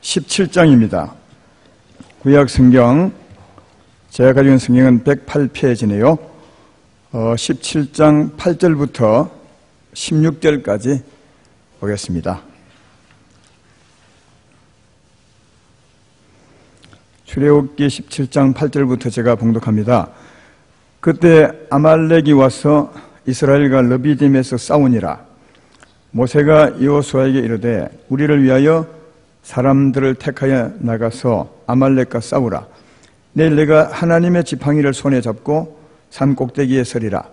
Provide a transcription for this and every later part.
17장입니다. 구약 성경, 제가 가지고 있는 성경은 108페이지네요. 17장 8절부터 16절까지 보겠습니다. 출애굽기 17장 8절부터 제가 봉독합니다. 그때 아말렉이 와서 이스라엘과 르비딤에서 싸우니라. 모세가 여호수아에게 이르되 우리를 위하여 사람들을 택하여 나가서 아말렉과 싸우라. 내일 내가 하나님의 지팡이를 손에 잡고 산 꼭대기에 서리라.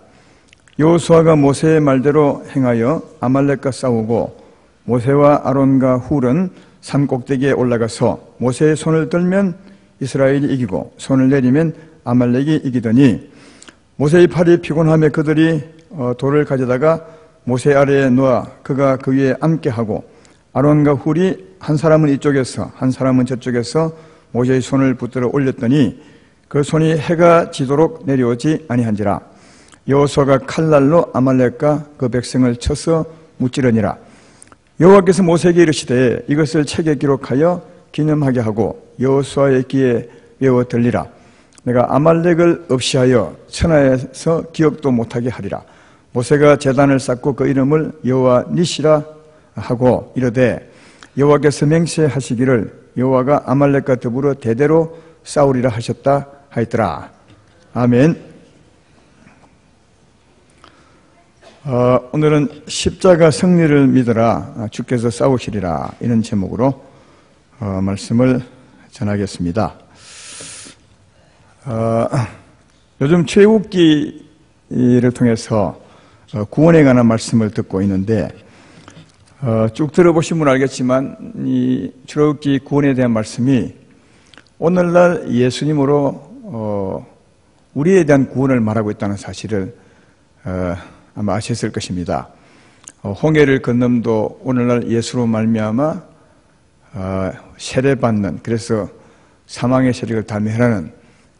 여호수아가 모세의 말대로 행하여 아말렉과 싸우고 모세와 아론과 훌은 산 꼭대기에 올라가서 모세의 손을 들면 이스라엘이 이기고 손을 내리면 아말렉이 이기더니 모세의 팔이 피곤하며 그들이 돌을 가져다가 모세 아래에 놓아 그가 그 위에 앉게 하고 아론과 훌이 한 사람은 이쪽에서 한 사람은 저쪽에서 모세의 손을 붙들어 올렸더니 그 손이 해가 지도록 내려오지 아니한지라. 여호수아가 칼날로 아말렉과 그 백성을 쳐서 무찌르니라. 여호와께서 모세에게 이르시되 이것을 책에 기록하여 기념하게 하고 여호수아의 귀에 외워 들리라. 내가 아말렉을 없이하여 천하에서 기억도 못하게 하리라. 모세가 제단을 쌓고 그 이름을 여호와 니시라 하고 이르되 여호와께서 맹세하시기를 여호와가 아말렉과 더불어 대대로 싸우리라 하셨다 하였더라. 아멘. 오늘은 십자가 승리를 믿으라 주께서 싸우시리라 이런 제목으로 말씀을 전하겠습니다. 요즘 출애굽기를 통해서 구원에 관한 말씀을 듣고 있는데 쭉 들어보시면 알겠지만 이 출애굽기 구원에 대한 말씀이 오늘날 예수님으로 우리에 대한 구원을 말하고 있다는 사실을 아마 아셨을 것입니다. 홍해를 건넌도 오늘날 예수로 말미암아 세례받는, 그래서 사망의 세력을 다 멸하는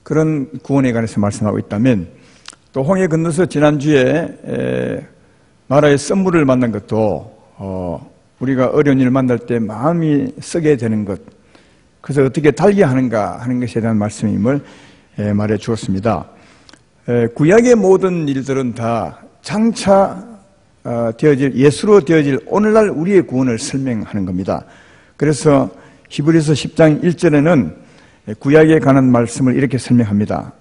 그런 구원에 관해서 말씀하고 있다면, 또 홍해 건너서 지난주에 나라의 썸물을 만난 것도 우리가 어려운 일을 만날 때 마음이 쓰게 되는 것, 그래서 어떻게 달게 하는가 하는 것에 대한 말씀임을 말해 주었습니다. 구약의 모든 일들은 다 장차 되어질, 예수로 되어질 오늘날 우리의 구원을 설명하는 겁니다. 그래서 히브리서 10장 1절에는 구약에 관한 말씀을 이렇게 설명합니다.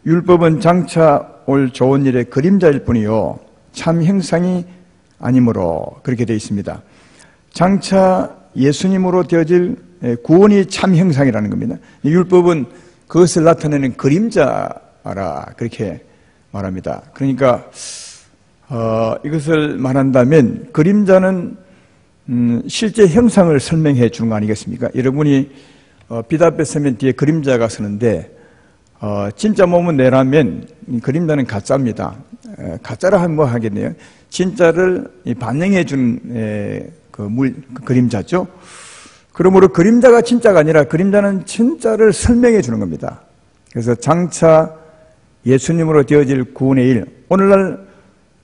율법은 장차 올 좋은 일의 그림자일 뿐이요 참 형상이 아니므로, 그렇게 되어 있습니다. 장차 예수님으로 되어질 구원이 참 형상이라는 겁니다. 율법은 그것을 나타내는 그림자라, 그렇게 말합니다. 그러니까 이것을 말한다면 그림자는 실제 형상을 설명해 주는 거 아니겠습니까? 여러분이 빛 앞에 서면 뒤에 그림자가 서는데 진짜 몸은 내라면 그림자는 가짜입니다. 가짜라 하면 뭐 하겠네요. 진짜를 반영해 주는 그 그림자죠. 그러므로 그림자가 진짜가 아니라 그림자는 진짜를 설명해 주는 겁니다. 그래서 장차 예수님으로 되어질 구원의 일, 오늘날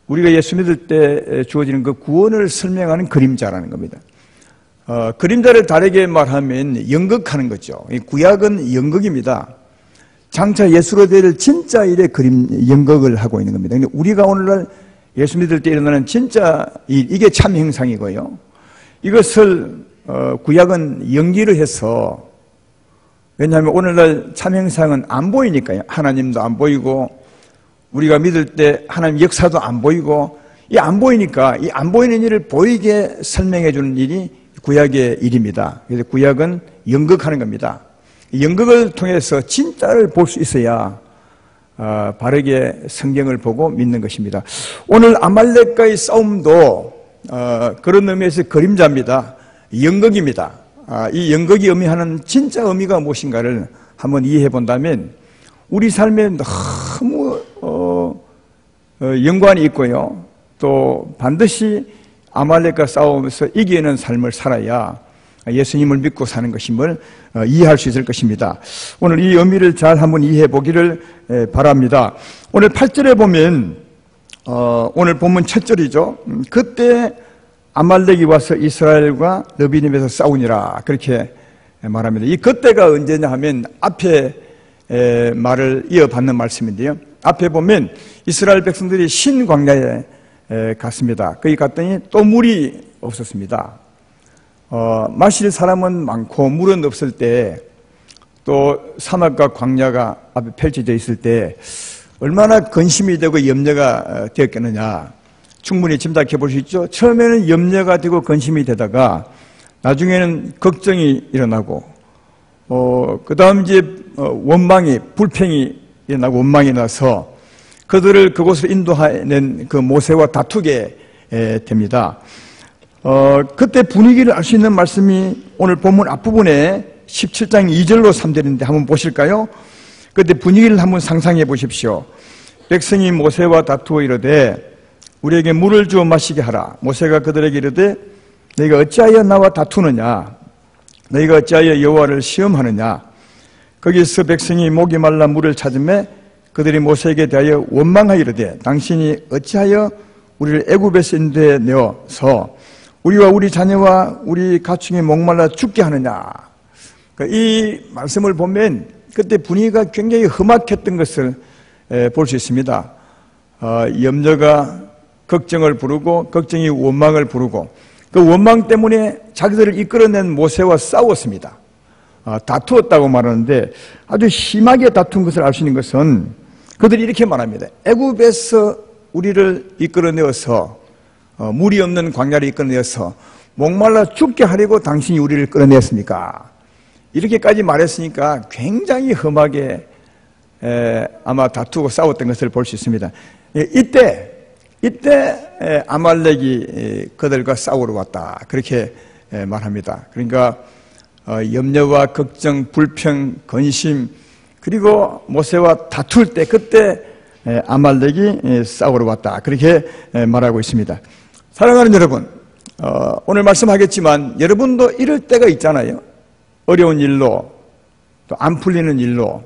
우리가 예수 믿을 때 주어지는 그 구원을 설명하는 그림자라는 겁니다. 그림자를 다르게 말하면 연극하는 거죠. 구약은 연극입니다. 장차 예수로 될 진짜 일의 연극을 하고 있는 겁니다. 근데 우리가 오늘날 예수 믿을 때 일어나는 진짜 일, 이게 참 형상이고요. 이것을 구약은 연기를 해서, 왜냐하면 오늘날 참 형상은 안 보이니까요. 하나님도 안 보이고 우리가 믿을 때 하나님 역사도 안 보이고, 이 안 보이니까 이 안 보이는 일을 보이게 설명해 주는 일이 구약의 일입니다. 그래서 구약은 연극하는 겁니다. 연극을 통해서 진짜를 볼 수 있어야 바르게 성경을 보고 믿는 것입니다. 오늘 아말렉과의 싸움도 그런 의미에서 그림자입니다. 연극입니다. 이 연극이 의미하는 진짜 의미가 무엇인가를 한번 이해해 본다면 우리 삶에 너무 연관이 있고요. 또 반드시 아말렉과 싸우면서 이기는 삶을 살아야 예수님을 믿고 사는 것임을 이해할 수 있을 것입니다. 오늘 이 의미를 잘 한번 이해해 보기를 바랍니다. 오늘 8절에 보면 오늘 본문 첫 절이죠. 그때 아말렉이 와서 이스라엘과 르비딤에서 싸우니라, 그렇게 말합니다. 이 그때가 언제냐 하면 앞에 말을 이어받는 말씀인데요. 앞에 보면 이스라엘 백성들이 신광야에 갔습니다. 거기 갔더니 또 물이 없었습니다. 마실 사람은 많고 물은 없을 때, 또 사막과 광야가 앞에 펼쳐져 있을 때 얼마나 근심이 되고 염려가 되었겠느냐, 충분히 짐작해 볼 수 있죠. 처음에는 염려가 되고 근심이 되다가 나중에는 걱정이 일어나고, 그 다음 이제 원망이, 불평이 일어나고 원망이 나서 그들을 그곳으로 인도하는 그 모세와 다투게 됩니다. 그때 분위기를 알 수 있는 말씀이 오늘 본문 앞부분에 17장 2절로 3절인데 한번 보실까요? 그때 분위기를 한번 상상해 보십시오. 백성이 모세와 다투어 이르되 우리에게 물을 주어 마시게 하라. 모세가 그들에게 이르되 너희가 어찌하여 나와 다투느냐? 너희가 어찌하여 여호와를 시험하느냐? 거기서 백성이 목이 말라 물을 찾으매 그들이 모세에게 대하여 원망하여 이르되 당신이 어찌하여 우리를 애굽에서 인도해 내어서 우리와 우리 자녀와 우리 가축이 목말라 죽게 하느냐? 이 말씀을 보면 그때 분위기가 굉장히 험악했던 것을 볼 수 있습니다. 염려가 걱정을 부르고 걱정이 원망을 부르고 그 원망 때문에 자기들을 이끌어낸 모세와 싸웠습니다. 다투었다고 말하는데 아주 심하게 다툰 것을 알 수 있는 것은 그들이 이렇게 말합니다. 애굽에서 우리를 이끌어내어서 물이 없는 광야를 이끌어내어서 목말라 죽게 하려고 당신이 우리를 끌어냈습니까? 이렇게까지 말했으니까 굉장히 험하게 아마 다투고 싸웠던 것을 볼 수 있습니다. 이때 아말렉이 그들과 싸우러 왔다, 그렇게 말합니다. 그러니까 염려와 걱정, 불평, 근심, 그리고 모세와 다툴 때 그때 아말렉이 싸우러 왔다, 그렇게 말하고 있습니다. 사랑하는 여러분, 오늘 말씀하겠지만 여러분도 이럴 때가 있잖아요. 어려운 일로, 또 안 풀리는 일로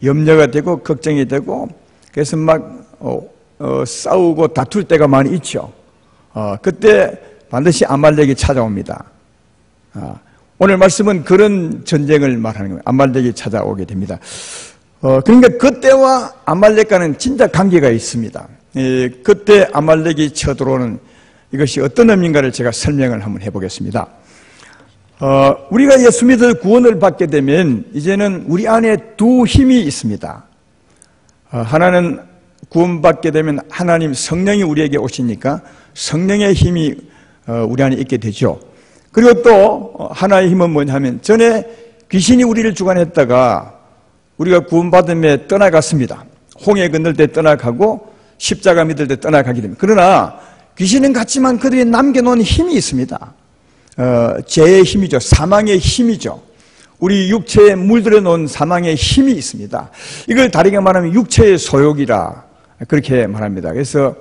염려가 되고 걱정이 되고 그래서 막 싸우고 다툴 때가 많이 있죠. 그때 반드시 아말렉이 찾아옵니다. 오늘 말씀은 그런 전쟁을 말하는 거예요. 아말렉이 찾아오게 됩니다. 그러니까 그때와 아말렉과는 진짜 관계가 있습니다. 그때 아말렉이 쳐들어오는 이것이 어떤 의미인가를 제가 설명을 한번 해보겠습니다. 우리가 예수 믿어 구원을 받게 되면 이제는 우리 안에 두 힘이 있습니다. 하나는 구원받게 되면 하나님 성령이 우리에게 오시니까 성령의 힘이 우리 안에 있게 되죠. 그리고 또 하나의 힘은 뭐냐면 전에 귀신이 우리를 주관했다가 우리가 구원받음에 떠나갔습니다. 홍해 건널 때 떠나가고 십자가 믿을 때 떠나가게 됩니다. 그러나 귀신은 같지만 그들이 남겨놓은 힘이 있습니다. 죄의 힘이죠. 사망의 힘이죠. 우리 육체에 물들여 놓은 사망의 힘이 있습니다. 이걸 다르게 말하면 육체의 소욕이라 그렇게 말합니다. 그래서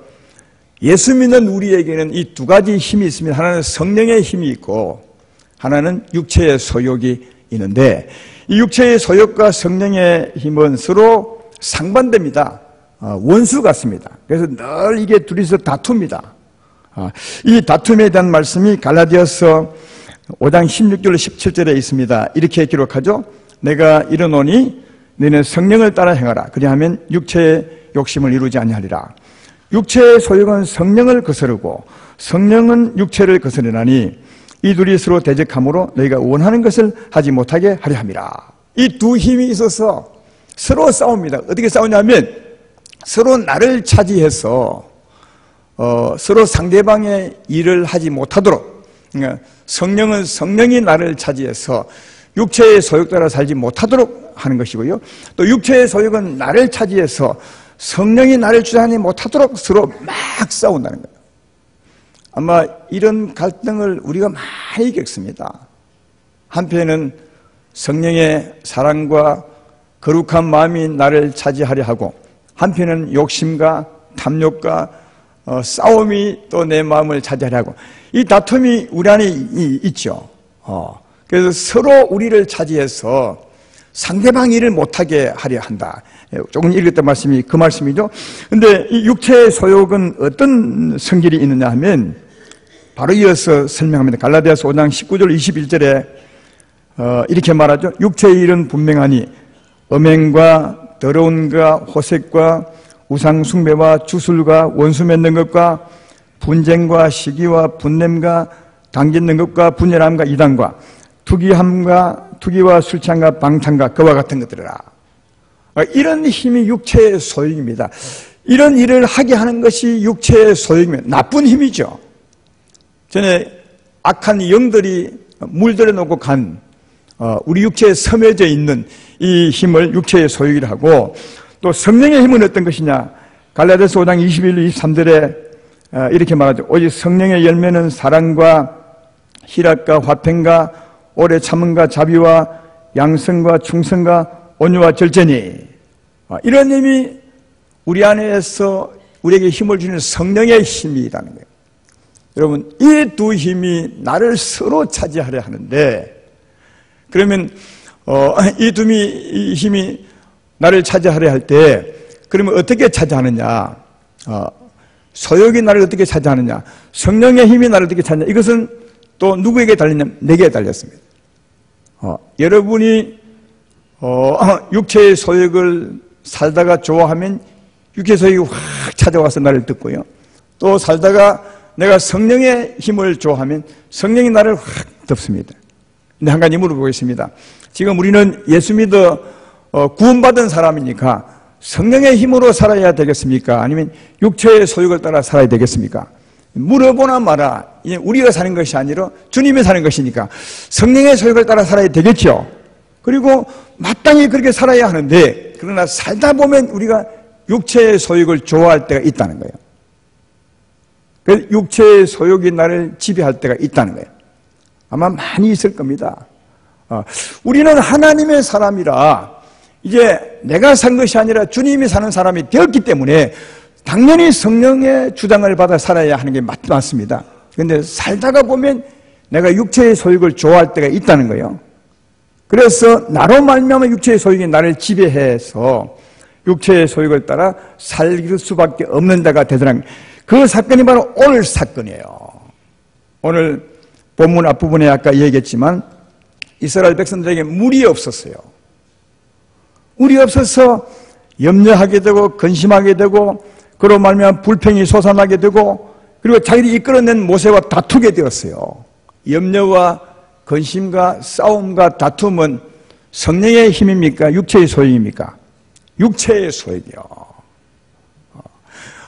예수 믿는 우리에게는 이 두 가지 힘이 있습니다. 하나는 성령의 힘이 있고 하나는 육체의 소욕이 있는데 이 육체의 소욕과 성령의 힘은 서로 상반됩니다. 원수 같습니다. 그래서 늘 이게 둘이서 다툽니다. 이 다툼에 대한 말씀이 갈라디아서 5장 16절 17절에 있습니다. 이렇게 기록하죠. 내가 이르노니 너희는 성령을 따라 행하라. 그리하면 육체의 욕심을 이루지 아니하리라. 육체의 소욕은 성령을 거스르고 성령은 육체를 거스르나니 이 둘이 서로 대적함으로 너희가 원하는 것을 하지 못하게 하려 함이라. 이 두 힘이 있어서 서로 싸웁니다. 어떻게 싸우냐면 서로 나를 차지해서 서로 상대방의 일을 하지 못하도록, 그러니까 성령은 성령이 나를 차지해서 육체의 소욕 따라 살지 못하도록 하는 것이고요. 또 육체의 소욕은 나를 차지해서 성령이 나를 주장하지 못하도록 서로 막 싸운다는 거예요. 아마 이런 갈등을 우리가 많이 겪습니다. 한편은 성령의 사랑과 거룩한 마음이 나를 차지하려 하고 한편은 욕심과 탐욕과 싸움이 또 내 마음을 차지하려 하고 이 다툼이 우리 안에 있죠. 그래서 서로 우리를 차지해서 상대방 일을 못하게 하려 한다. 조금 읽었던 말씀이 그 말씀이죠. 근데 이 육체의 소욕은 어떤 성질이 있느냐 하면 바로 이어서 설명합니다. 갈라디아서 5장 19절 21절에 이렇게 말하죠. 육체의 일은 분명하니 음행과 더러움과 호색과 우상 숭배와 주술과 원수 맺는 것과 분쟁과 시기와 분냄과 당짓는 것과 분열함과 이단과 투기와 술 취함과 방탕과 그와 같은 것들이라. 이런 힘이 육체의 소욕입니다. 이런 일을 하게 하는 것이 육체의 소욕입니다. 나쁜 힘이죠. 전에 악한 영들이 물들여 놓고 간 우리 육체에 섬여져 있는 이 힘을 육체의 소욕이라 하고, 또 성령의 힘은 어떤 것이냐. 갈라디아서 5장 21, 23절에 이렇게 말하죠. 오직 성령의 열매는 사랑과 희락과 화평과 오래 참음과 자비와 양성과 충성과 온유와 절제니. 이런 힘이 우리 안에서 우리에게 힘을 주는 성령의 힘이라는 거예요. 여러분, 이 두 힘이 나를 서로 차지하려 하는데, 그러면 이 두 힘이 나를 차지하려 할 때, 그러면 어떻게 차지하느냐? 소욕이 나를 어떻게 차지하느냐? 성령의 힘이 나를 어떻게 차지하느냐? 이것은 또 누구에게 달렸냐면 내게 달렸습니다. 여러분이 육체의 소욕을 살다가 좋아하면 육체의 소욕이 확 찾아와서 나를 듣고요. 또 살다가 내가 성령의 힘을 좋아하면 성령이 나를 확 덮습니다. 근데 한 가지 물어보겠습니다. 지금 우리는 예수 믿어 구원받은 사람이니까 성령의 힘으로 살아야 되겠습니까? 아니면 육체의 소욕을 따라 살아야 되겠습니까? 물어보나 마라. 우리가 사는 것이 아니라 주님이 사는 것이니까 성령의 소욕을 따라 살아야 되겠죠. 그리고 마땅히 그렇게 살아야 하는데, 그러나 살다 보면 우리가 육체의 소욕을 좋아할 때가 있다는 거예요. 그 육체의 소욕이 나를 지배할 때가 있다는 거예요. 아마 많이 있을 겁니다. 우리는 하나님의 사람이라 이제 내가 산 것이 아니라 주님이 사는 사람이 되었기 때문에 당연히 성령의 주장을 받아 살아야 하는 게 맞습니다. 그런데 살다가 보면 내가 육체의 소욕을 좋아할 때가 있다는 거예요. 그래서 나로 말미암아 육체의 소욕이 나를 지배해서 육체의 소욕을 따라 살 수밖에 없는 자가 되더라는 거예요. 그 사건이 바로 오늘 사건이에요. 오늘 본문 앞부분에 아까 얘기했지만 이스라엘 백성들에게 물이 없었어요. 물이 없어서 염려하게 되고 근심하게 되고, 그로 말미암아 불평이 솟아나게 되고, 그리고 자기들이 이끌어낸 모세와 다투게 되었어요. 염려와 근심과 싸움과 다툼은 성령의 힘입니까? 육체의 소용입니까? 육체의 소용이요.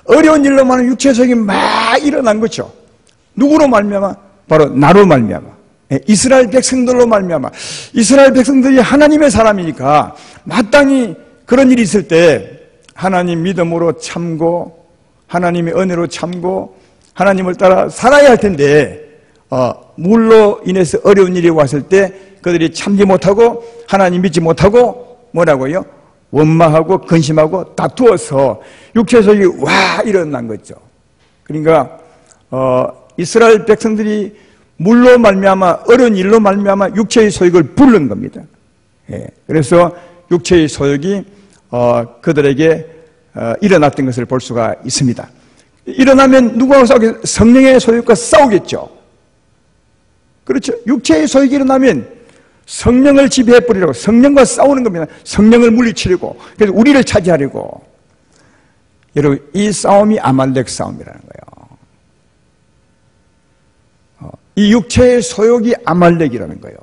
어려운 일로만 하는 육체의 소용이 막 일어난 거죠. 누구로 말미암아? 바로 나로 말미암아. 이스라엘 백성들로 말미암아. 이스라엘 백성들이 하나님의 사람이니까 마땅히 그런 일이 있을 때 하나님 믿음으로 참고 하나님의 은혜로 참고 하나님을 따라 살아야 할 텐데, 물로 인해서 어려운 일이 왔을 때 그들이 참지 못하고 하나님 믿지 못하고 뭐라고요? 원망하고 근심하고 다투어서 육체의 소욕이 와 일어난 거죠. 그러니까 이스라엘 백성들이 물로 말미암아 어려운 일로 말미암아 육체의 소욕을 부른 겁니다. 예, 그래서 육체의 소욕이 그들에게 일어났던 것을 볼 수가 있습니다. 일어나면 누구하고 싸우겠어요? 성령의 소욕과 싸우겠죠. 그렇죠. 육체의 소욕이 일어나면 성령을 지배해버리려고 성령과 싸우는 겁니다. 성령을 물리치려고, 그래서 우리를 차지하려고. 여러분, 이 싸움이 아말렉 싸움이라는 거예요. 이 육체의 소욕이 아말렉이라는 거예요.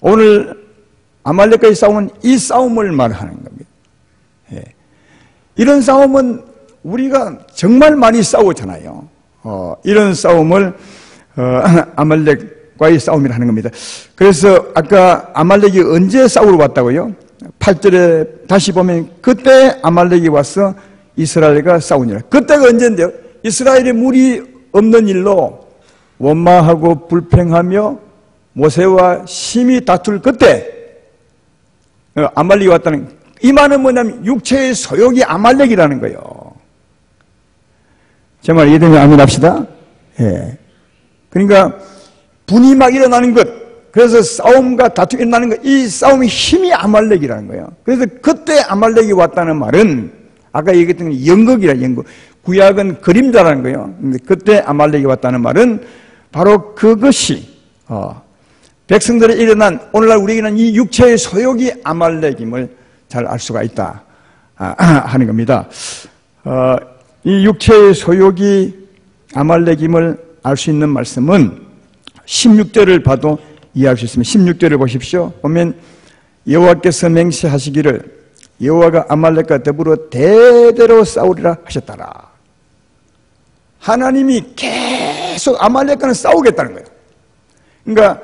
오늘 아말렉과의 싸움은 이 싸움을 말하는 겁니다. 예. 이런 싸움은 우리가 정말 많이 싸우잖아요. 이런 싸움을 아말렉과의 싸움이라 하는 겁니다. 그래서 아까 아말렉이 언제 싸우러 왔다고요? 8절에 다시 보면 그때 아말렉이 와서 이스라엘과 싸우니라. 그때가 언제인데요? 이스라엘의 물이 없는 일로 원망하고 불평하며 모세와 심히 다툴 그때 아말렉이 왔다는, 이 말은 뭐냐면 육체의 소욕이 아말렉이라는 거예요. 제 말 이해되면 아멘 합시다. 예. 그러니까 분이 막 일어나는 것, 그래서 싸움과 다툼이 일어나는 것, 이 싸움의 힘이 아말렉이라는 거예요. 그래서 그때 아말렉이 왔다는 말은 아까 얘기했던 연극이라, 연극. 구약은 그림자라는 거예요. 근데 그때 아말렉이 왔다는 말은 바로 그것이 백성들이 일어난 오늘날 우리에게는 이 육체의 소욕이 아말렉임을 잘 알 수가 있다 하는 겁니다. 이 육체의 소욕이 아말렉임을 알 수 있는 말씀은 16절을 봐도 이해할 수 있습니다. 16절을 보십시오. 보면 여호와께서 맹세하시기를 여호와가 아말렉과 더불어 대대로 싸우리라 하셨더라. 하나님이 계속 아말렉과는 싸우겠다는 거예요. 그러니까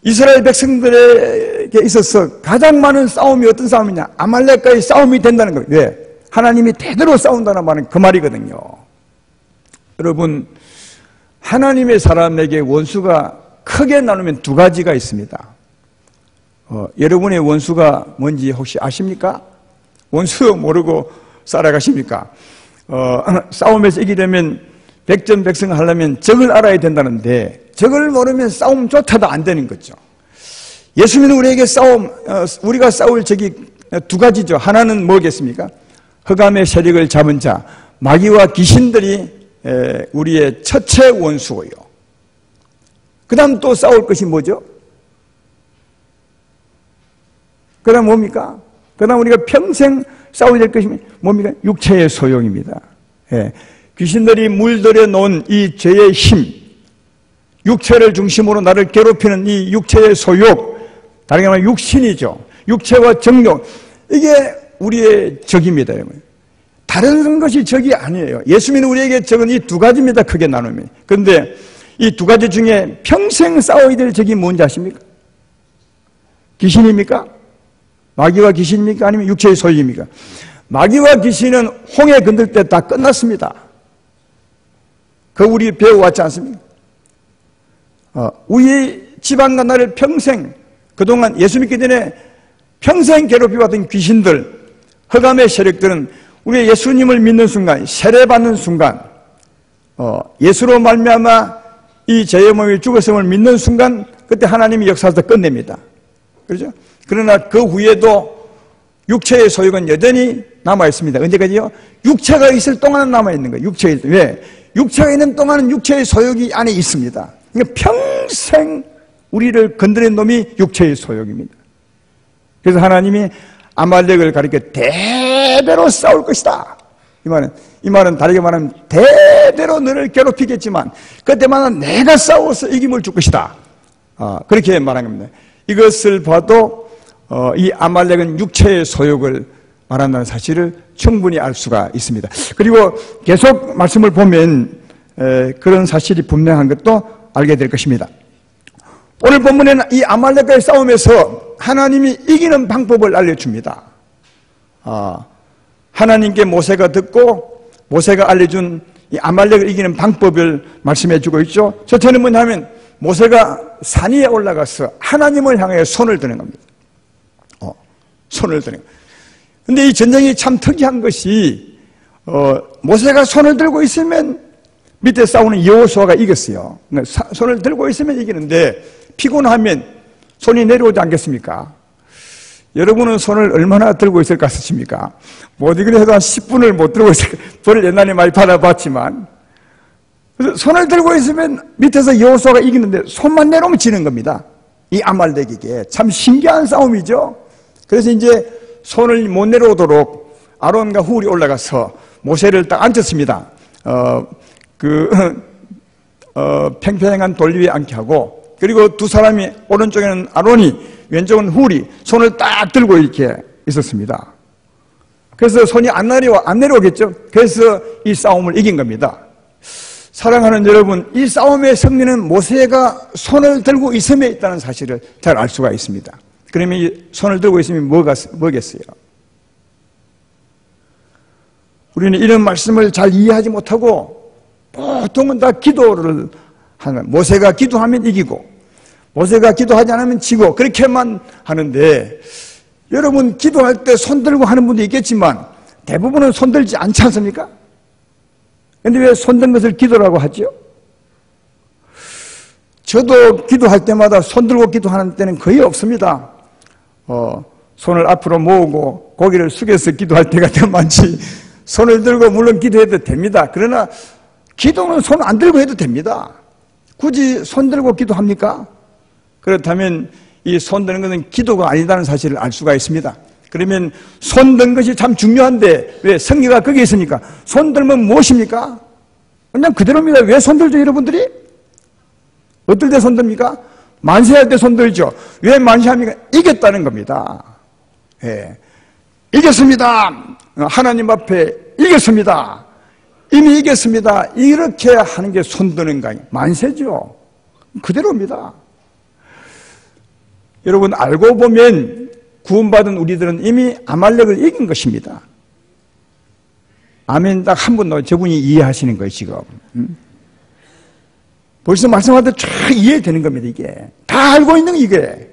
이스라엘 백성들에게 있어서 가장 많은 싸움이 어떤 싸움이냐? 아말렉과의 싸움이 된다는 거예요. 왜? 하나님이 대대로 싸운다는 말은 그 말이거든요. 여러분, 하나님의 사람에게 원수가 크게 나누면 두 가지가 있습니다. 여러분의 원수가 뭔지 혹시 아십니까? 원수 모르고 살아가십니까? 싸움에서 이기려면 백전백승 하려면 적을 알아야 된다는데 적을 모르면 싸움조차도 안 되는 거죠. 예수 믿는 우리에게 우리가 싸울 적이 두 가지죠. 하나는 뭐겠습니까? 흑암의 세력을 잡은 자, 마귀와 귀신들이 우리의 첫째 원수고요. 그 다음 또 싸울 것이 뭐죠? 그 다음 뭡니까? 그 다음 우리가 평생 싸워야 될 것이 뭡니까? 육체의 소용입니다. 귀신들이 물들여 놓은 이 죄의 힘, 육체를 중심으로 나를 괴롭히는 이 육체의 소욕, 다르게 말하면 육신이죠. 육체와 정욕, 이게 우리의 적입니다. 다른 것이 적이 아니에요. 예수 믿는 우리에게 적은 이 두 가지입니다. 크게 나누면. 그런데 이 두 가지 중에 평생 싸워야 될 적이 뭔지 아십니까? 귀신입니까? 마귀와 귀신입니까? 아니면 육체의 소욕입니까? 마귀와 귀신은 홍해 건들 때 다 끝났습니다. 그 우리 배워왔지 않습니까? 우리 집안과 나를 평생, 그동안 예수 믿기 전에 평생 괴롭혀왔던 귀신들, 흑암의 세력들은 우리 예수님을 믿는 순간, 세례받는 순간, 예수로 말미암아 이 죄의 몸이 죽었음을 믿는 순간, 그때 하나님이 역사에서 끝냅니다. 그렇죠? 그러나 그 후에도 육체의 소욕은 여전히 남아있습니다. 언제까지요? 육체가 있을 동안은 남아있는 거예요. 왜? 육체가 있는 동안은 육체의 소욕이 안에 있습니다. 그러니까 평생 우리를 건드린 놈이 육체의 소욕입니다. 그래서 하나님이 아말렉을 가리켜 대대로 싸울 것이다. 이 말은 다르게 말하면 대대로 너를 괴롭히겠지만 그때마다 내가 싸워서 이김을 줄 것이다. 그렇게 말한 겁니다. 이것을 봐도 이 아말렉은 육체의 소욕을 말한다는 사실을 충분히 알 수가 있습니다. 그리고 계속 말씀을 보면 그런 사실이 분명한 것도 알게 될 것입니다. 오늘 본문에는 이 아말렉과의 싸움에서 하나님이 이기는 방법을 알려줍니다. 하나님께 모세가 듣고 모세가 알려준 이 아말렉을 이기는 방법을 말씀해주고 있죠. 첫째는 뭐냐면 모세가 산 위에 올라가서 하나님을 향해 손을 드는 겁니다. 손을 드는 겁니다. 근데 이 전쟁이 참 특이한 것이 모세가 손을 들고 있으면 밑에 싸우는 여호수아가 이겼어요. 손을 들고 있으면 이기는데 피곤하면 손이 내려오지 않겠습니까? 여러분은 손을 얼마나 들고 있을까 싶습니까? 못 이기려 해도 한 10분을 못 들고 있을까? 벌을 옛날에 많이 받아봤지만 손을 들고 있으면 밑에서 여호수아가 이기는데 손만 내려오면 지는 겁니다. 이 아말렉에게 참 신기한 싸움이죠. 그래서 이제 손을 못 내려오도록 아론과 훌이 올라가서 모세를 딱 앉혔습니다. 팽팽한 돌 위에 앉게 하고, 그리고 두 사람이 오른쪽에는 아론이, 왼쪽은 훌이 손을 딱 들고 이렇게 있었습니다. 그래서 손이 안 내려오겠죠. 그래서 이 싸움을 이긴 겁니다. 사랑하는 여러분, 이 싸움의 승리는 모세가 손을 들고 있음에 있다는 사실을 잘 알 수가 있습니다. 그러면 이 손을 들고 있으면 뭐겠어요? 우리는 이런 말씀을 잘 이해하지 못하고 보통은 다 기도를 하는 거예요. 모세가 기도하면 이기고 모세가 기도하지 않으면 지고 그렇게만 하는데, 여러분 기도할 때 손 들고 하는 분도 있겠지만 대부분은 손 들지 않지 않습니까? 그런데 왜 손 든 것을 기도라고 하죠? 저도 기도할 때마다 손 들고 기도하는 때는 거의 없습니다. 손을 앞으로 모으고 고개를 숙여서 기도할 때가 더 많지, 손을 들고 물론 기도해도 됩니다. 그러나 기도는 손 안 들고 해도 됩니다. 굳이 손 들고 기도합니까? 그렇다면 이 손드는 것은 기도가 아니다는 사실을 알 수가 있습니다. 그러면 손든 것이 참 중요한데 왜 성리가 거기에 있으니까 손들면 무엇입니까? 그냥 그대로입니다. 왜 손들죠, 여러분들이? 어떨 때 손듭니까? 만세할 때 손들죠. 왜 만세합니까? 이겼다는 겁니다. 예. 이겼습니다. 하나님 앞에 이겼습니다. 이미 이겼습니다. 이렇게 하는 게 손드는 거 아니에요. 만세죠. 그대로입니다. 여러분, 알고 보면 구원받은 우리들은 이미 아말렉을 이긴 것입니다. 아멘. 딱 한 분 넣어. 저분이 이해하시는 거예요, 지금. 벌써 말씀하듯 쫙 이해되는 겁니다, 이게. 다 알고 있는 이게.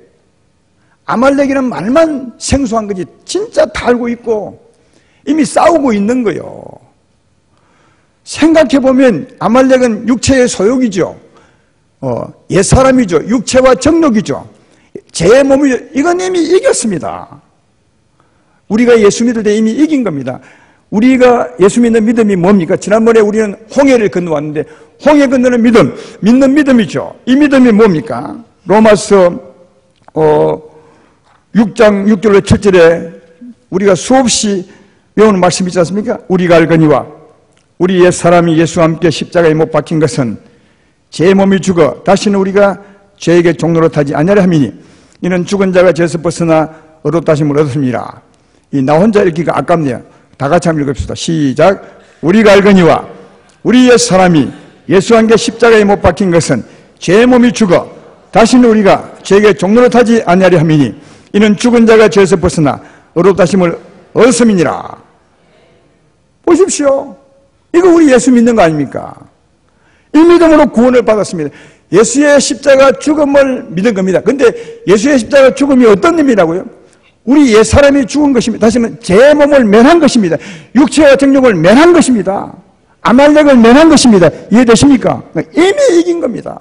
아말렉이라는 말만 생소한 거지, 진짜 다 알고 있고, 이미 싸우고 있는 거예요. 생각해보면, 아말렉은 육체의 소욕이죠. 옛사람이죠. 육체와 정욕이죠. 제 몸이, 이건 이미 이겼습니다. 우리가 예수 믿을 때 이미 이긴 겁니다. 우리가 예수 믿는 믿음이 뭡니까? 지난번에 우리는 홍해를 건너왔는데 홍해 건너는 믿음, 믿는 믿음이죠. 이 믿음이 뭡니까? 로마서 6장 6절로 7절에 우리가 수없이 외우는 말씀이 있지 않습니까? 우리가 알거니와 우리 옛 사람이 예수와 함께 십자가에 못 박힌 것은 제 몸이 죽어 다시는 우리가 죄에게 종로로 타지 아니하려 함이니 이는 죽은 자가 죄에서 벗어나 의롭다 하심을 얻었습니다. 이 나 혼자 읽기가 아깝네요. 다 같이 한번 읽읍시다. 시작. 우리가 알거니와 우리 옛 사람이 예수와 함께 십자가에 못 박힌 것은 제 몸이 죽어 다시는 우리가 죄에게 종로로 타지 아니하려 함이니 이는 죽은 자가 죄에서 벗어나 의롭다 하심을 얻었음이니라. 보십시오. 이거 우리 예수 믿는 거 아닙니까? 이 믿음으로 구원을 받았습니다. 예수의 십자가 죽음을 믿은 겁니다. 근데 예수의 십자가 죽음이 어떤 의미라고요? 우리 옛사람이 죽은 것입니다. 다시 말하면 제 몸을 멸한 것입니다. 육체와 정욕을 멸한 것입니다. 아말렉을 멸한 것입니다. 이해되십니까? 이미 이긴 겁니다.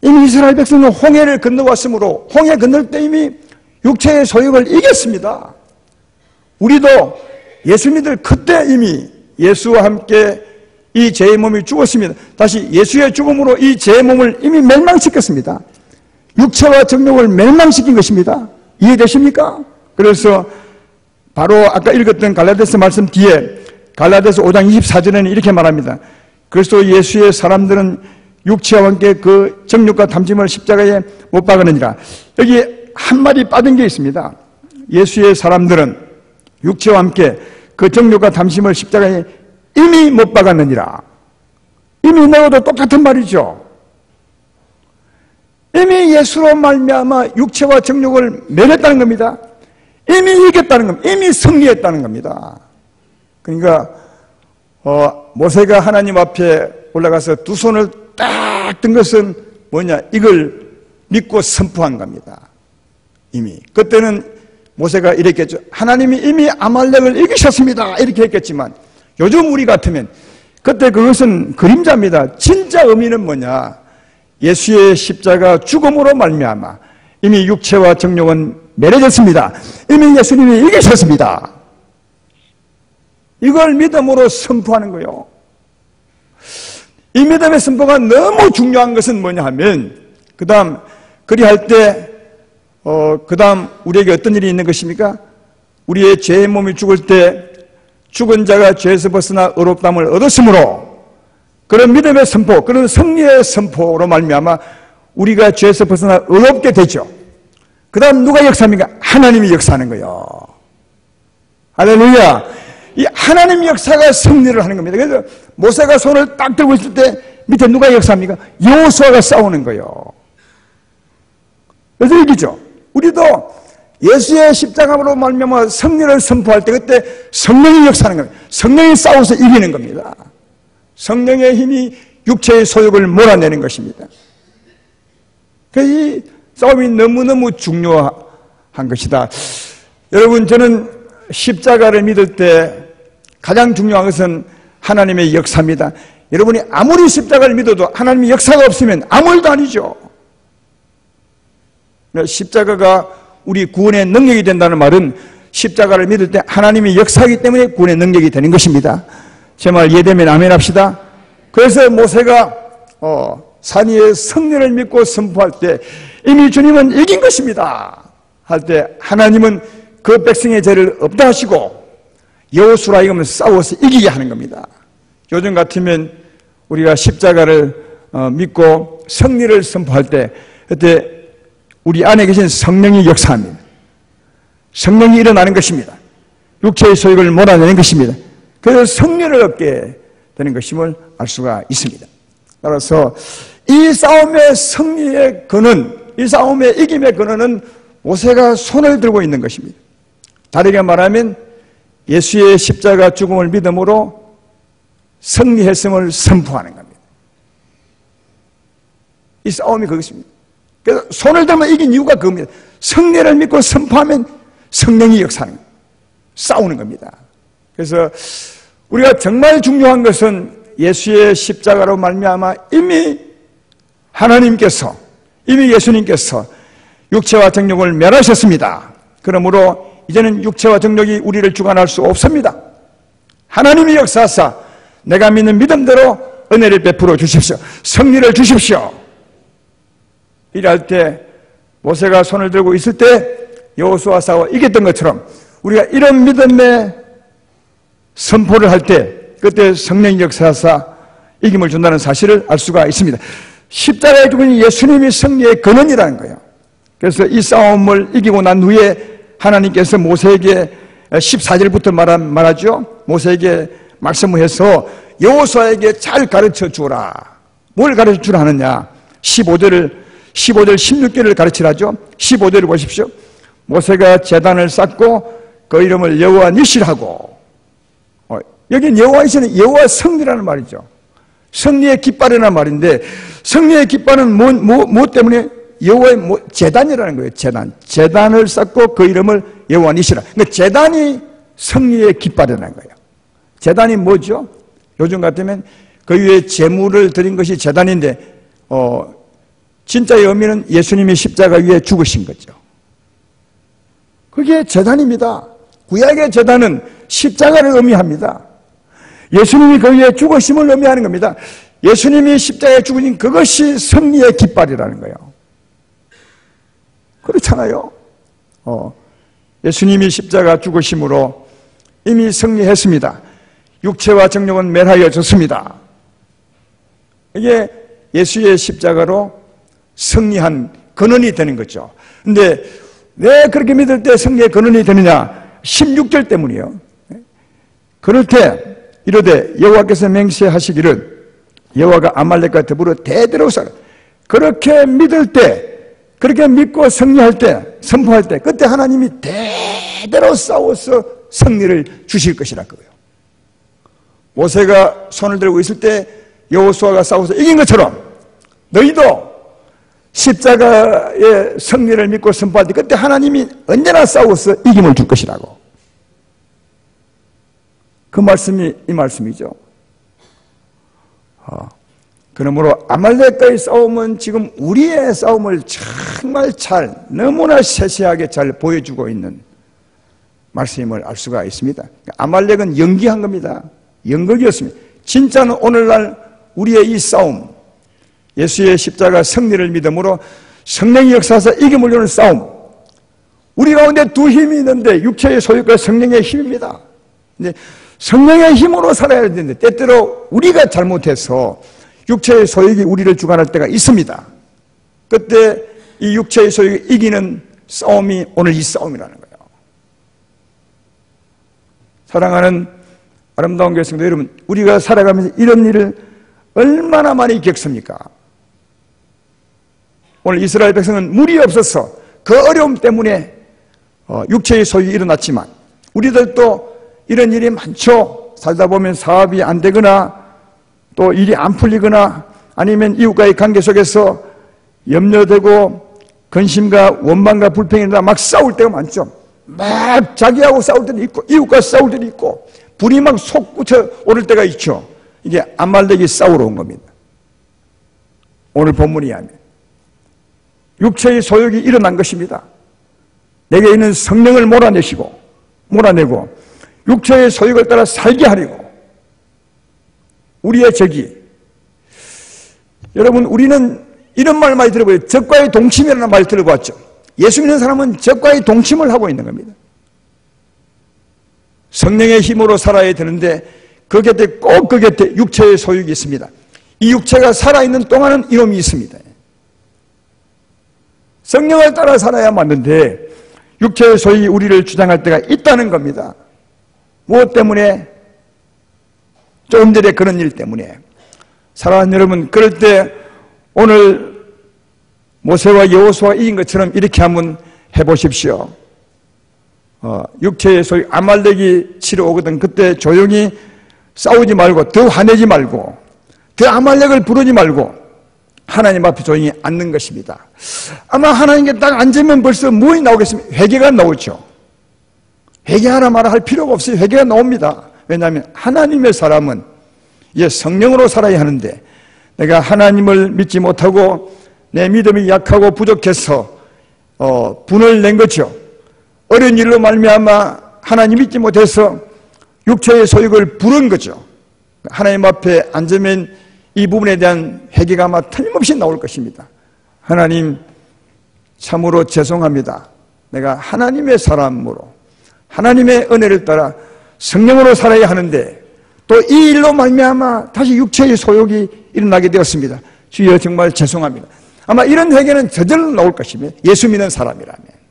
이미 이스라엘 백성은 홍해를 건너왔으므로 홍해 건널 때 이미 육체의 소욕을 이겼습니다. 우리도 예수 믿을 그때 이미 예수와 함께 이 제 몸이 죽었습니다. 다시 예수의 죽음으로 이 제 몸을 이미 멸망시켰습니다. 육체와 정욕을 멸망시킨 것입니다. 이해되십니까? 그래서 바로 아까 읽었던 갈라디아서 말씀 뒤에 갈라디아서 5장 24절에는 이렇게 말합니다. 그리스도 예수의 사람들은 육체와 함께 그 정욕과 탐심을 십자가에 못 박으느니라. 여기 한마디 빠진 게 있습니다. 예수의 사람들은 육체와 함께 그 정욕과 탐심을 십자가에 이미 못 박았느니라. 이미 넣어도 똑같은 말이죠. 이미 예수로 말미암아 육체와 정욕을 멸했다는 겁니다. 이미 이겼다는 겁니다. 이미 승리했다는 겁니다. 그러니까 모세가 하나님 앞에 올라가서 두 손을 딱 든 것은 뭐냐? 이걸 믿고 선포한 겁니다. 이미 그때는 모세가 이랬겠죠. 하나님이 이미 아말렉을 이기셨습니다. 이렇게 했겠지만 요즘 우리 같으면 그때 그것은 그림자입니다. 진짜 의미는 뭐냐? 예수의 십자가 죽음으로 말미암아 이미 육체와 정욕은 멸해졌습니다. 이미 예수님이 이기셨습니다. 이걸 믿음으로 선포하는 거예요. 이 믿음의 선포가 너무 중요한 것은 뭐냐 하면 그 다음 그리할 때 그 다음 우리에게 어떤 일이 있는 것입니까? 우리의 죄의 몸이 죽을 때 죽은 자가 죄에서 벗어나 의롭다함을 얻었으므로 그런 믿음의 선포, 그런 승리의 선포로 말미암아 우리가 죄에서 벗어나 의롭게 되죠. 그 다음 누가 역사합니까? 하나님이 역사하는 거예요. 할렐루야. 이 하나님 역사가 승리를 하는 겁니다. 그래서 모세가 손을 딱 들고 있을 때 밑에 누가 역사합니까? 여호수아가 싸우는 거예요. 그래서 이기죠. 우리도 예수의 십자가로 말미암아 승리를 선포할 때 그때 성령이 역사하는 겁니다. 성령이 싸워서 이기는 겁니다. 성령의 힘이 육체의 소욕을 몰아내는 것입니다. 이 싸움이 너무너무 중요한 것이다. 여러분, 저는 십자가를 믿을 때 가장 중요한 것은 하나님의 역사입니다. 여러분이 아무리 십자가를 믿어도 하나님의 역사가 없으면 아무 일도 아니죠. 십자가가 우리 구원의 능력이 된다는 말은 십자가를 믿을 때 하나님의 역사이기 때문에 구원의 능력이 되는 것입니다. 제 말 이해되면 아멘 합시다. 그래서 모세가 산 위의 승리를 믿고 선포할 때 이미 주님은 이긴 것입니다 할 때 하나님은 그 백성의 죄를 없다 하시고 여호수아로 하여금 싸워서 이기게 하는 겁니다. 요즘 같으면 우리가 십자가를 믿고 승리를 선포할 때 그때 우리 안에 계신 성령이 역사합니다. 성령이 일어나는 것입니다. 육체의 소욕을 몰아내는 것입니다. 그래서 승리를 얻게 되는 것임을 알 수가 있습니다. 따라서 이 싸움의 승리의 근원, 이 싸움의 이김의 근원은 모세가 손을 들고 있는 것입니다. 다르게 말하면 예수의 십자가 죽음을 믿음으로 승리했음을 선포하는 겁니다. 이 싸움이 그것입니다. 그래서 손을 들면 이긴 이유가 그겁니다. 승리를 믿고 선포하면 성령이 역사하는 겁니다. 싸우는 겁니다. 그래서 우리가 정말 중요한 것은 예수의 십자가로 말미암아 이미 하나님께서, 이미 예수님께서 육체와 정욕을 멸하셨습니다. 그러므로 이제는 육체와 정욕이 우리를 주관할 수 없습니다. 하나님이 역사하사 내가 믿는 믿음대로 은혜를 베풀어 주십시오. 승리를 주십시오. 이럴 때 모세가 손을 들고 있을 때 여호수아 싸워 이겼던 것처럼 우리가 이런 믿음의 선포를 할 때 그때 성령이 역사하사 이김을 준다는 사실을 알 수가 있습니다. 십자가에 죽은 예수님이 승리의 근원이라는 거예요. 그래서 이 싸움을 이기고 난 후에 하나님께서 모세에게 14절부터 말하죠. 모세에게 말씀을 해서 여호수아에게 잘 가르쳐 주라. 뭘 가르쳐 주라 하느냐. 15절 16절을 가르치라죠. 15절을 보십시오. 모세가 제단을 쌓고 그 이름을 여호와 니시라고. 여긴 여호와 니시는 여호와 승리라는 말이죠. 승리의 깃발이라는 말인데 승리의 깃발은 뭐 때문에 여호와의 제단이라는 거예요. 제단을 쌓고 그 이름을 여호와 니시라. 그러니까 제단이 승리의 깃발이라는 거예요. 제단이 뭐죠? 요즘 같으면 그 위에 제물을 드린 것이 제단인데 진짜의 의미는 예수님이 십자가 위에 죽으신 거죠. 그게 제단입니다. 구약의 제단은 십자가를 의미합니다. 예수님이 그 위에 죽으심을 의미하는 겁니다. 예수님이 십자가에 죽으신 그것이 승리의 깃발이라는 거예요. 그렇잖아요. 예수님이 십자가 죽으심으로 이미 승리했습니다. 육체와 정욕은 멸하여졌습니다. 이게 예수의 십자가로 승리한 근원이 되는 거죠. 근데 왜 그렇게 믿을 때 승리의 근원이 되느냐? 16절 때문이에요. 그럴 때 이르되 여호와께서 맹세하시기를 여호와가 아말렉과 더불어 대대로 싸워. 그렇게 믿을 때, 그렇게 믿고 승리할 때, 선포할 때 그때 하나님이 대대로 싸워서 승리를 주실 것이라 그거예요. 모세가 손을 들고 있을 때 여호수아가 싸워서 이긴 것처럼 너희도 십자가의 승리를 믿고 선포할 때 그때 하나님이 언제나 싸워서 이김을 줄 것이라고. 그 말씀이 이 말씀이죠. 그러므로 아말렉과의 싸움은 지금 우리의 싸움을 정말 너무나 세세하게 잘 보여주고 있는 말씀임을 알 수가 있습니다. 아말렉은 연기한 겁니다. 연극이었습니다. 진짜는 오늘날 우리의 이 싸움, 예수의 십자가 승리를 믿음으로 성령이 역사하사 이김을 주는 싸움, 우리 가운데 두 힘이 있는데 육체의 소유과 성령의 힘입니다. 근데 성령의 힘으로 살아야 되는데 때때로 우리가 잘못해서 육체의 소욕이 우리를 주관할 때가 있습니다. 그때 이 육체의 소욕이 이기는 싸움이 오늘 이 싸움이라는 거예요. 사랑하는 아름다운 교회 성도 여러분, 우리가 살아가면서 이런 일을 얼마나 많이 겪습니까? 오늘 이스라엘 백성은 물이 없어서 그 어려움 때문에 육체의 소욕이 일어났지만 우리들도 이런 일이 많죠. 살다 보면 사업이 안 되거나 또 일이 안 풀리거나 아니면 이웃과의 관계 속에서 염려되고 근심과 원망과 불평이 일어나 막 싸울 때가 많죠. 막 자기하고 싸울 때도 있고 이웃과 싸울 때도 있고 불이 막 솟구쳐 오를 때가 있죠. 이게 아말렉이 싸우러 온 겁니다. 오늘 본문이 하면 육체의 소욕이 일어난 것입니다. 내게 있는 성령을 몰아내고 육체의 소욕을 따라 살게 하려고 우리의 적이 여러분, 우리는 이런 말 많이 들어봐요. 적과의 동침이라는 말 들어봤죠. 예수 믿는 사람은 적과의 동침을 하고 있는 겁니다. 성령의 힘으로 살아야 되는데 그 곁에 꼭 그 곁에 육체의 소욕이 있습니다. 이 육체가 살아있는 동안은 이놈이 있습니다. 성령을 따라 살아야 맞는데 육체의 소욕이 우리를 주장할 때가 있다는 겁니다. 무엇 때문에? 조금 전에 그런 일 때문에. 사랑하는 여러분, 그럴 때 오늘 모세와 여호수아가 이긴 것처럼 이렇게 한번 해보십시오. 육체의 소유 아말렉이 치러 오거든. 그때 조용히 싸우지 말고, 더 화내지 말고, 더 아말렉을 부르지 말고 하나님 앞에 조용히 앉는 것입니다. 아마 하나님께 딱 앉으면 벌써 무엇이 나오겠습니까? 회개가 나오죠. 회개하라 말아 할 필요가 없어요. 회개가 나옵니다. 왜냐하면 하나님의 사람은 이제 성령으로 살아야 하는데, 내가 하나님을 믿지 못하고 내 믿음이 약하고 부족해서 분을 낸 거죠. 어려운 일로 말미암아 하나님 믿지 못해서 육체의 소욕을 부른 거죠. 하나님 앞에 앉으면 이 부분에 대한 회개가 아마 틀림없이 나올 것입니다. 하나님, 참으로 죄송합니다. 내가 하나님의 사람으로 하나님의 은혜를 따라 성령으로 살아야 하는데 또 이 일로 말미암아 다시 육체의 소욕이 일어나게 되었습니다. 주여, 정말 죄송합니다. 아마 이런 회개는 저절로 나올 것입니다. 예수 믿는 사람이라면.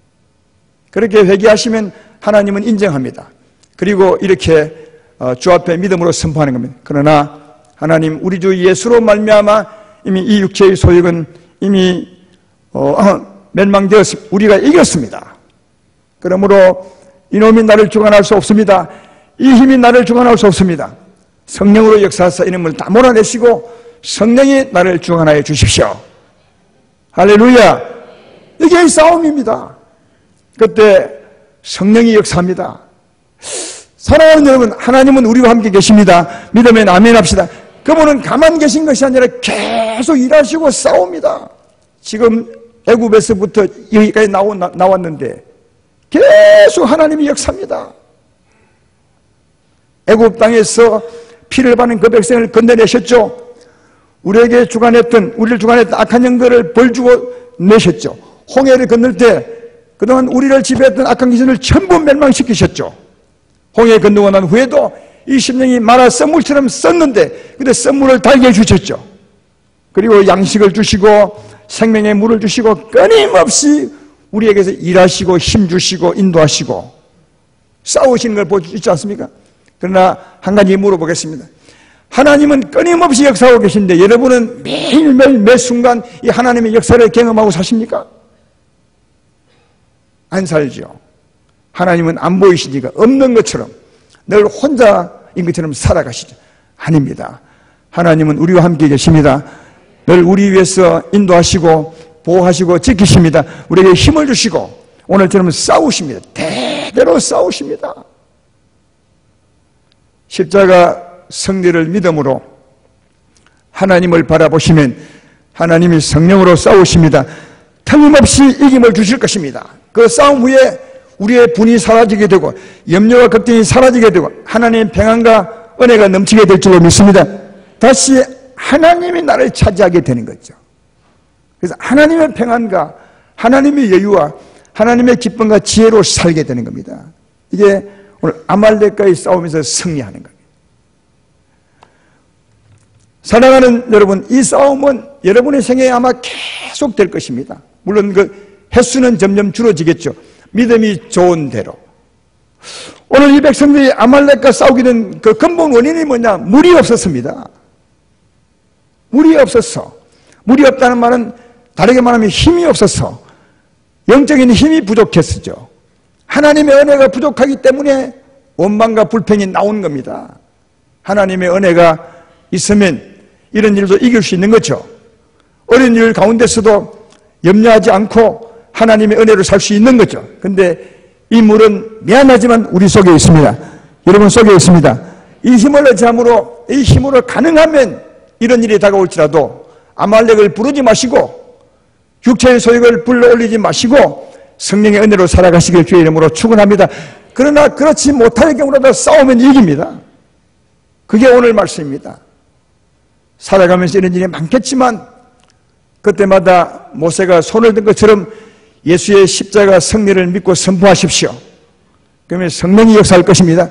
그렇게 회개하시면 하나님은 인정합니다. 그리고 이렇게 주 앞에 믿음으로 선포하는 겁니다. 그러나 하나님, 우리 주 예수로 말미암아 이미 이 육체의 소욕은 이미 멸망되었습니다. 우리가 이겼습니다. 그러므로 이놈이 나를 주관할 수 없습니다. 이 힘이 나를 주관할 수 없습니다. 성령으로 역사하사 이놈을 다 몰아내시고 성령이 나를 주관하여 주십시오. 할렐루야. 이게 싸움입니다. 그때 성령이 역사합니다. 사랑하는 여러분, 하나님은 우리와 함께 계십니다. 믿으면 아멘 합시다. 그분은 가만히 계신 것이 아니라 계속 일하시고 싸웁니다. 지금 애굽에서부터 여기까지 나왔는데 계속 하나님이 역사합니다. 애굽 땅에서 피를 바른 그 백성을 건져내셨죠. 우리를 주관했던 악한 영들을 벌주고 내셨죠. 홍해를 건널 때 그동안 우리를 지배했던 악한 귀신을 전부 멸망시키셨죠. 홍해 건너고 난 후에도 이 심령이 마라 썬물처럼 썼는데 근데 썬물을 달게 해주셨죠. 그리고 양식을 주시고 생명의 물을 주시고 끊임없이 우리에게서 일하시고 힘주시고 인도하시고 싸우시는 걸 볼 수 있지 않습니까? 그러나 한 가지 물어보겠습니다. 하나님은 끊임없이 역사하고 계신데 여러분은 매일매일 매 순간 이 하나님의 역사를 경험하고 사십니까? 안 살죠. 하나님은 안 보이시니까 없는 것처럼 늘 혼자인 것처럼 살아가시죠. 아닙니다. 하나님은 우리와 함께 계십니다. 늘 우리 위해서 인도하시고 보호하시고 지키십니다. 우리에게 힘을 주시고 오늘처럼 싸우십니다. 대대로 싸우십니다. 십자가 승리를 믿음으로 하나님을 바라보시면 하나님이 성령으로 싸우십니다. 틀림없이 이김을 주실 것입니다. 그 싸움 후에 우리의 분이 사라지게 되고 염려와 걱정이 사라지게 되고 하나님의 평안과 은혜가 넘치게 될 줄로 믿습니다. 다시 하나님이 나를 차지하게 되는 거죠. 그래서 하나님의 평안과 하나님의 여유와 하나님의 기쁨과 지혜로 살게 되는 겁니다. 이게 오늘 아말렉과의 싸움에서 승리하는 겁니다. 사랑하는 여러분, 이 싸움은 여러분의 생애에 아마 계속 될 것입니다. 물론 그 횟수는 점점 줄어지겠죠. 믿음이 좋은 대로. 오늘 이 백성들이 아말렉과 싸우게 된 그 근본 원인이 뭐냐? 물이 없었습니다. 물이 없었어. 물이 없다는 말은 다르게 말하면 힘이 없었어. 영적인 힘이 부족했었죠. 하나님의 은혜가 부족하기 때문에 원망과 불평이 나오는 겁니다. 하나님의 은혜가 있으면 이런 일도 이길 수 있는 거죠. 어려운 일 가운데서도 염려하지 않고 하나님의 은혜로 살 수 있는 거죠. 근데 이 물은 미안하지만 우리 속에 있습니다. 여러분 속에 있습니다. 이 힘을 얻음으로, 이 힘으로 가능하면 이런 일이 다가올지라도 아말렉을 부르지 마시고 육체의 소욕을 불러올리지 마시고 성령의 은혜로 살아가시길 주의 이름으로 축원합니다. 그러나 그렇지 못할 경우라도 싸우면 이깁니다. 그게 오늘 말씀입니다. 살아가면서 이런 일이 많겠지만 그때마다 모세가 손을 든 것처럼 예수의 십자가 승리를 믿고 선포하십시오. 그러면 성령이 역사할 것입니다.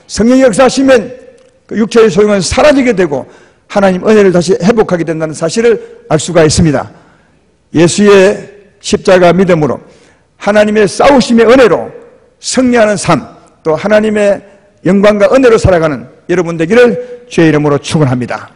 성령이 역사하시면 그 육체의 소용은 사라지게 되고 하나님 은혜를 다시 회복하게 된다는 사실을 알 수가 있습니다. 예수의 십자가 믿음으로 하나님의 싸우심의 은혜로 승리하는 삶, 또 하나님의 영광과 은혜로 살아가는 여러분 되기를 주의 이름으로 축원합니다.